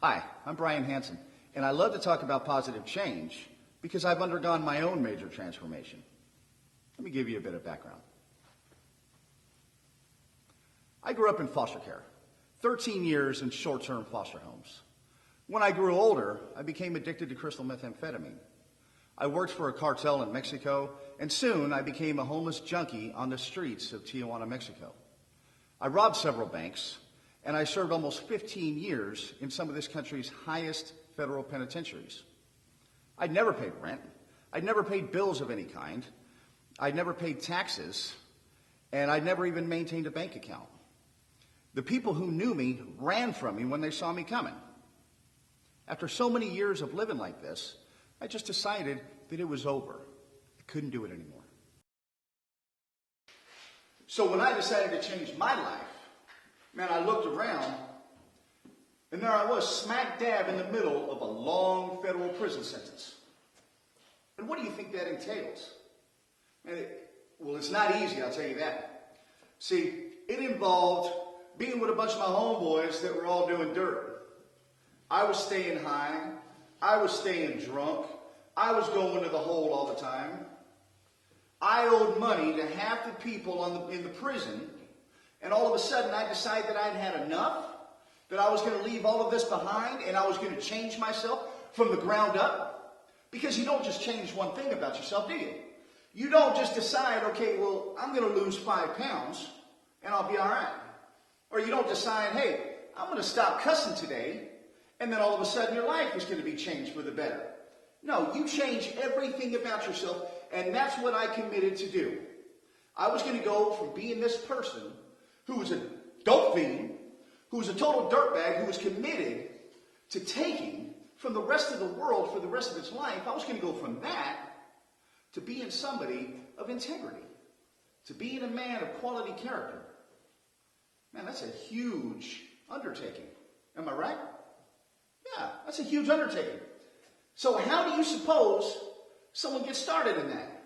Hi, I'm Brian Hansen, and I love to talk about positive change because I've undergone my own major transformation. Let me give you a bit of background. I grew up in foster care, 13 years in short-term foster homes. When I grew older, I became addicted to crystal methamphetamine. I worked for a cartel in Mexico, and soon I became a homeless junkie on the streets of Tijuana, Mexico. I robbed several banks, and I served almost 15 years in some of this country's highest federal penitentiaries. I'd never paid rent. I'd never paid bills of any kind. I'd never paid taxes, and I'd never even maintained a bank account. The people who knew me ran from me when they saw me coming. After so many years of living like this, I just decided that it was over. I couldn't do it anymore. So when I decided to change my life, man, I looked around, and there I was, smack dab in the middle of a long federal prison sentence. And what do you think that entails? Man, well, it's not easy, I'll tell you that. See, it involved being with a bunch of my homeboys that were all doing dirt. I was staying high. I was staying drunk. I was going to the hole all the time. I owed money to half the people in the prison, and all of a sudden I decided that I'd had enough, that I was going to leave all of this behind, and I was going to change myself from the ground up. Because you don't just change one thing about yourself, do you? You don't just decide, okay, well, I'm going to lose 5 pounds, and I'll be all right. Or you don't decide, hey, I'm going to stop cussing today, and then all of a sudden your life is going to be changed for the better. No, you change everything about yourself, and that's what I committed to do. I was going to go from being this person who was a dope fiend, who was a total dirtbag, who was committed to taking from the rest of the world for the rest of its life. I was going to go from that to being somebody of integrity, to being a man of quality character. Man, that's a huge undertaking. Am I right? Yeah, that's a huge undertaking. So how do you suppose someone gets started in that?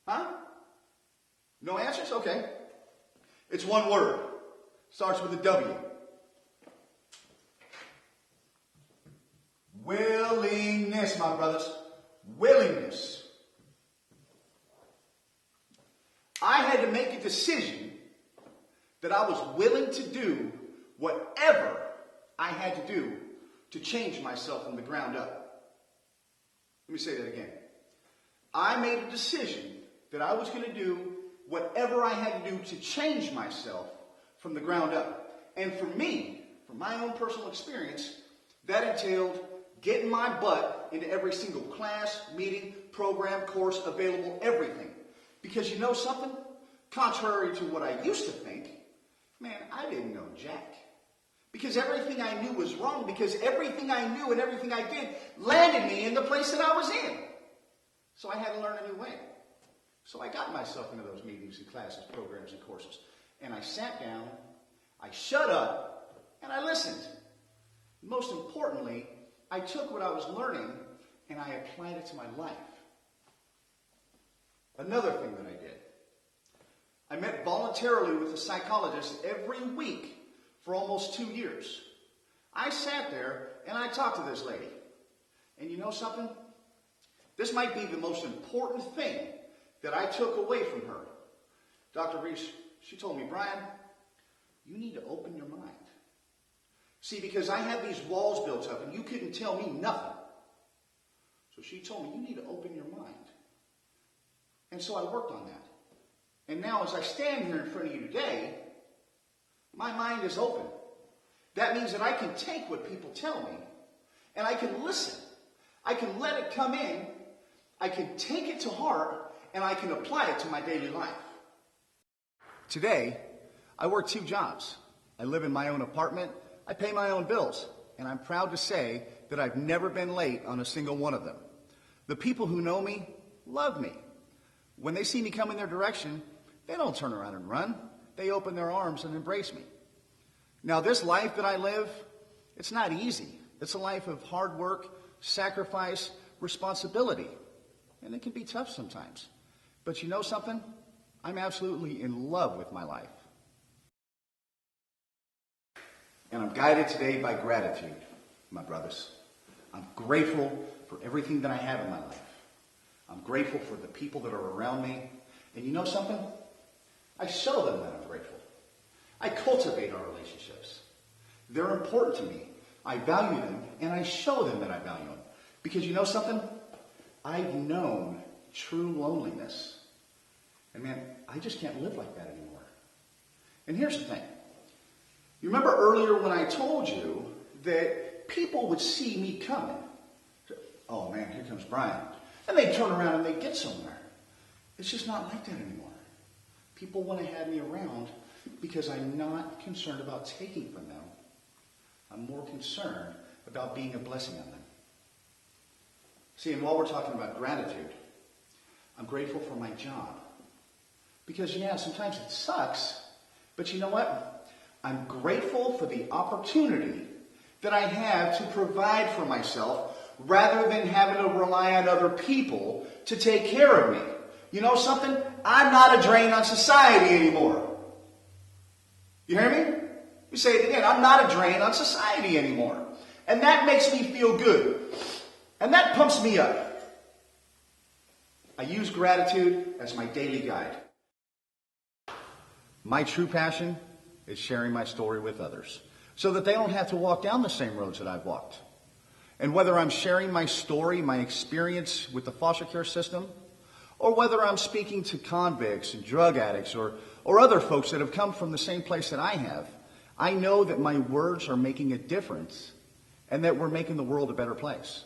Huh? No answers? Okay. It's one word. Starts with a W. Willingness, my brothers. Willingness. I had to make a decision that I was willing to do whatever I had to do to change myself from the ground up. Let me say that again. I made a decision that I was going to do whatever I had to do to change myself from the ground up. And for me, from my own personal experience, that entailed getting my butt into every single class, meeting, program, course, available, everything. Because you know something? Contrary to what I used to think, man, I didn't know jack. Because everything I knew was wrong, because everything I knew and everything I did landed me in the place that I was in. So I had to learn a new way. So I got myself into those meetings and classes, programs, and courses. And I sat down, I shut up, and I listened. Most importantly, I took what I was learning and I applied it to my life. Another thing that I did, I met voluntarily with a psychologist every week for almost 2 years. I sat there and I talked to this lady. And you know something? This might be the most important thing that I took away from her. Dr. Reese, she told me, Brian, you need to open your mind. See, because I had these walls built up and you couldn't tell me nothing. So she told me, you need to open your mind. And so I worked on that. And now as I stand here in front of you today, my mind is open. That means that I can take what people tell me and I can listen. I can let it come in. I can take it to heart and I can apply it to my daily life. Today, I work 2 jobs. I live in my own apartment. I pay my own bills. And I'm proud to say that I've never been late on a single one of them. The people who know me love me. When they see me come in their direction, they don't turn around and run. They open their arms and embrace me. Now, this life that I live, it's not easy. It's a life of hard work, sacrifice, responsibility. And it can be tough sometimes. But you know something? I'm absolutely in love with my life. And I'm guided today by gratitude, my brothers. I'm grateful for everything that I have in my life. I'm grateful for the people that are around me. And you know something? I show them that I'm grateful. I cultivate our relationships. They're important to me. I value them, and I show them that I value them. Because you know something? I've known true loneliness. And man, I just can't live like that anymore. And here's the thing. You remember earlier when I told you that people would see me coming? Oh man, here comes Brian. And they'd turn around and they'd get somewhere. It's just not like that anymore. People want to have me around because I'm not concerned about taking from them. I'm more concerned about being a blessing on them. See, and while we're talking about gratitude, I'm grateful for my job. Because, yeah, sometimes it sucks, but you know what? I'm grateful for the opportunity that I have to provide for myself rather than having to rely on other people to take care of me. You know something? I'm not a drain on society anymore. You hear me? You say it again. I'm not a drain on society anymore. And that makes me feel good. And that pumps me up. I use gratitude as my daily guide. My true passion is sharing my story with others so that they don't have to walk down the same roads that I've walked. And whether I'm sharing my story, my experience with the foster care system, or whether I'm speaking to convicts and drug addicts or other folks that have come from the same place that I have, I know that my words are making a difference and that we're making the world a better place.